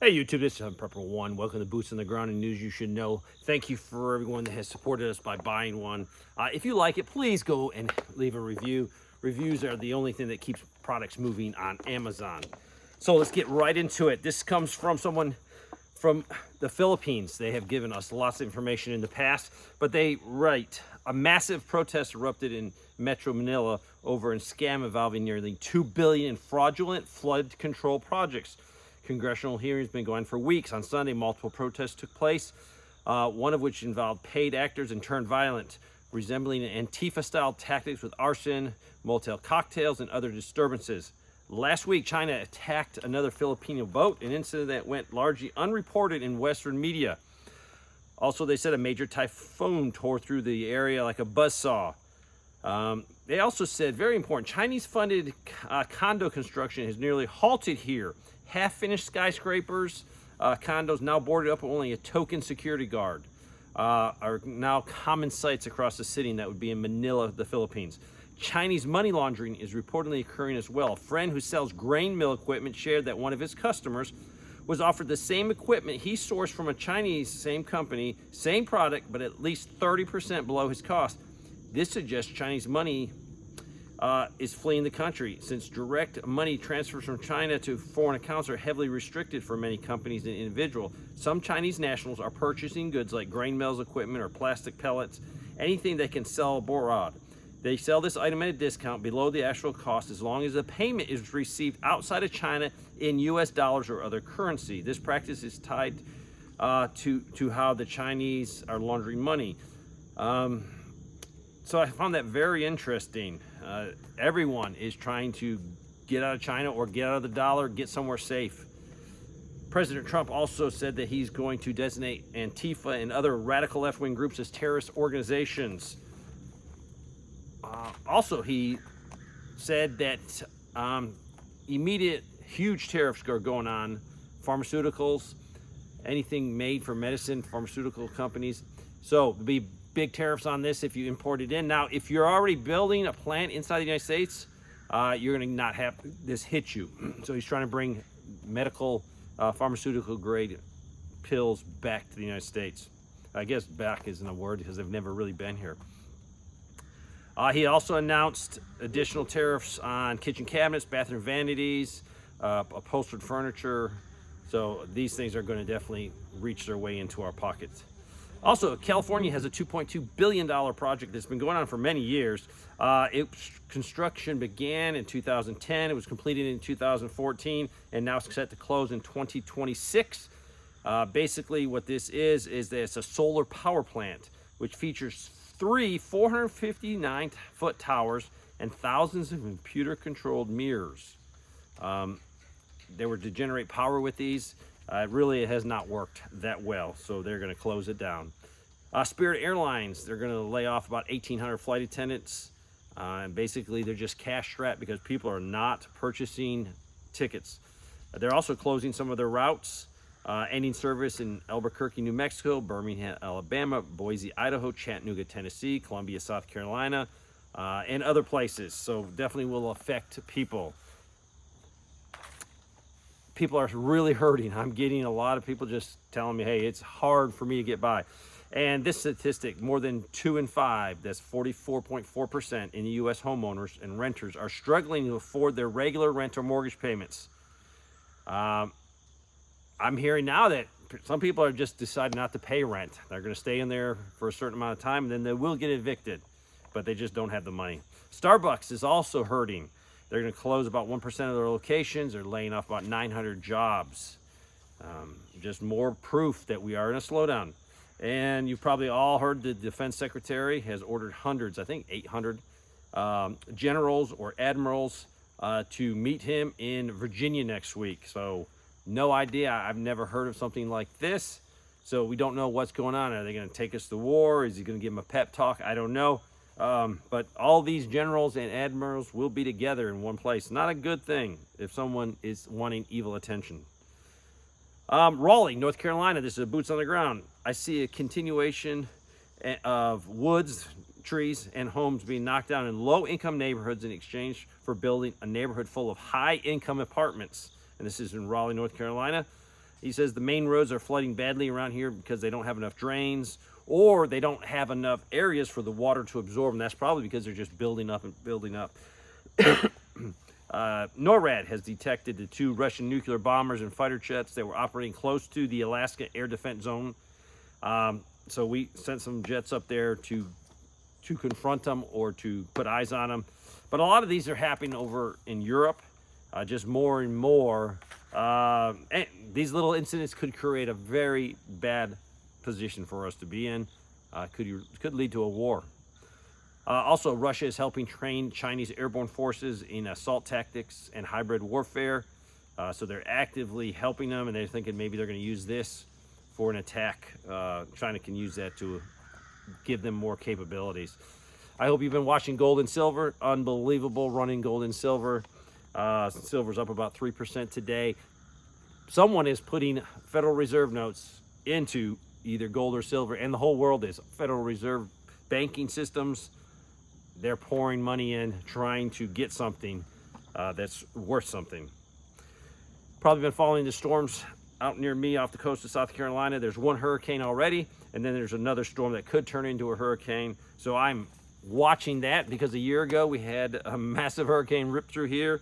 Hey YouTube, this is Prepper One. Welcome to Boots on the Ground and News You Should Know. Thank you for everyone that has supported us by buying one. If you like it, please go and leave a review. Reviews are the only thing that keeps products moving on Amazon. So let's get right into it. This comes from someone from the Philippines. They have given us lots of information in the past, but they write, a massive protest erupted in Metro Manila over a scam involving nearly $2 billion in fraudulent flood control projects. Congressional hearings been going for weeks. On Sunday, multiple protests took place, one of which involved paid actors and turned violent, resembling Antifa-style tactics with arson, motel cocktails, and other disturbances. Last week, China attacked another Filipino boat, an incident that went largely unreported in Western media. Also, they said a major typhoon tore through the area like a buzzsaw. They also said, very important, Chinese-funded condo construction has nearly halted here. Half-finished skyscrapers, condos now boarded up with only a token security guard, are now common sights across the city, and that would be in Manila, the Philippines. Chinese money laundering is reportedly occurring as well. A friend who sells grain mill equipment shared that one of his customers was offered the same equipment he sourced from a Chinese, same company, same product, but at least 30% below his cost. This suggests Chinese money is fleeing the country, since direct money transfers from China to foreign accounts are heavily restricted for many companies and individuals. Some Chinese nationals are purchasing goods like grain mills equipment or plastic pellets, anything they can sell abroad. They sell this item at a discount below the actual cost as long as the payment is received outside of China in US dollars or other currency. This practice is tied to how the Chinese are laundering money. So I found that very interesting. Everyone is trying to get out of China or get out of the dollar, get somewhere safe. President Trump also said that he's going to designate Antifa and other radical left-wing groups as terrorist organizations. Also, he said that immediate huge tariffs are going on pharmaceuticals, anything made for medicine, pharmaceutical companies. So there'll be big tariffs on this if you import it in. Now, if you're already building a plant inside the United States, you're going to not have this hit you. So he's trying to bring medical, pharmaceutical grade pills back to the United States. I guess back isn't a word because they've never really been here. He also announced additional tariffs on kitchen cabinets, bathroom vanities, upholstered furniture. So these things are going to definitely reach their way into our pockets. Also, California has a $2.2 billion project that's been going on for many years. Construction began in 2010. It was completed in 2014, and now it's set to close in 2026. Basically, what this is that it's a solar power plant, which features three 459-foot towers and thousands of computer-controlled mirrors. They were to generate power with these. It has not worked that well, so they're going to close it down. Spirit Airlines, they're going to lay off about 1,800 flight attendants. And basically, they're just cash strapped because people are not purchasing tickets. They're also closing some of their routes, ending service in Albuquerque, New Mexico, Birmingham, Alabama, Boise, Idaho, Chattanooga, Tennessee, Columbia, South Carolina, and other places. So definitely will affect people. People are really hurting. I'm getting a lot of people just telling me, hey, it's hard for me to get by. And this statistic, more than 2 in 5, that's 44.4% in the U.S. homeowners and renters are struggling to afford their regular rent or mortgage payments. I'm hearing now that some people are just deciding not to pay rent. They're going to stay in there for a certain amount of time, and then they will get evicted, but they just don't have the money. Starbucks is also hurting. They're going to close about 1% of their locations. They're laying off about 900 jobs. Just more proof that we are in a slowdown. And you've probably all heard the defense secretary has ordered hundreds, I think 800 generals or admirals to meet him in Virginia next week. So no idea. I've never heard of something like this. So we don't know what's going on. Are they going to take us to war? Is he going to give them a pep talk? I don't know. But all these generals and admirals will be together in one place. Not a good thing if someone is wanting evil attention. Raleigh, North Carolina, this is a boots on the ground. I see a continuation of woods, trees, and homes being knocked down in low-income neighborhoods in exchange for building a neighborhood full of high-income apartments. And this is in Raleigh, North Carolina. He says the main roads are flooding badly around here because they don't have enough drains, or they don't have enough areas for the water to absorb, and that's probably because they're just building up and building up. NORAD has detected the 2 Russian nuclear bombers and fighter jets that were operating close to the Alaska air defense zone. So we sent some jets up there to confront them or to put eyes on them. But a lot of these are happening over in Europe, just more and more. And these little incidents could create a very bad position for us to be in. Could lead to a war. Also, Russia is helping train Chinese airborne forces in assault tactics and hybrid warfare. So they're actively helping them, and they're thinking maybe they're going to use this for an attack. China can use that to give them more capabilities. I hope you've been watching gold and silver. Unbelievable running gold and silver. Silver's up about 3% today. Someone is putting Federal Reserve notes into either gold or silver, and the whole world is. Federal Reserve banking systems, they're pouring money in, trying to get something that's worth something. Probably been following the storms out near me off the coast of South Carolina. There's one hurricane already, and then there's another storm that could turn into a hurricane. So I'm watching that because a year ago we had a massive hurricane rip through here.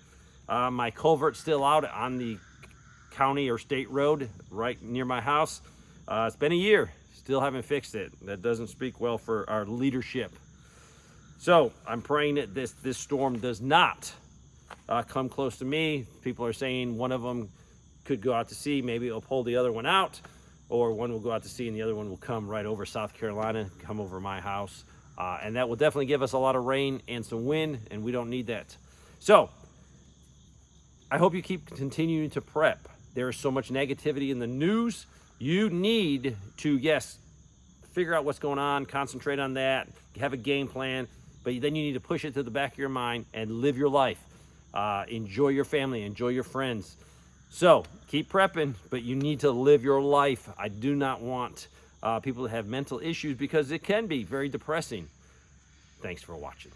My culvert's still out on the county or state road right near my house. It's been a year, still haven't fixed it. That doesn't speak well for our leadership. So I'm praying that this storm does not come close to me. People are saying one of them could go out to sea. Maybe it'll pull the other one out, or one will go out to sea and the other one will come right over South Carolina, come over my house. And that will definitely give us a lot of rain and some wind, and we don't need that. So I hope you keep continuing to prep. There is so much negativity in the news. You need to, yes, figure out what's going on, concentrate on that, have a game plan, but then you need to push it to the back of your mind and live your life. Enjoy your family, enjoy your friends. So keep prepping, but you need to live your life. I do not want people to have mental issues because it can be very depressing. Thanks for watching.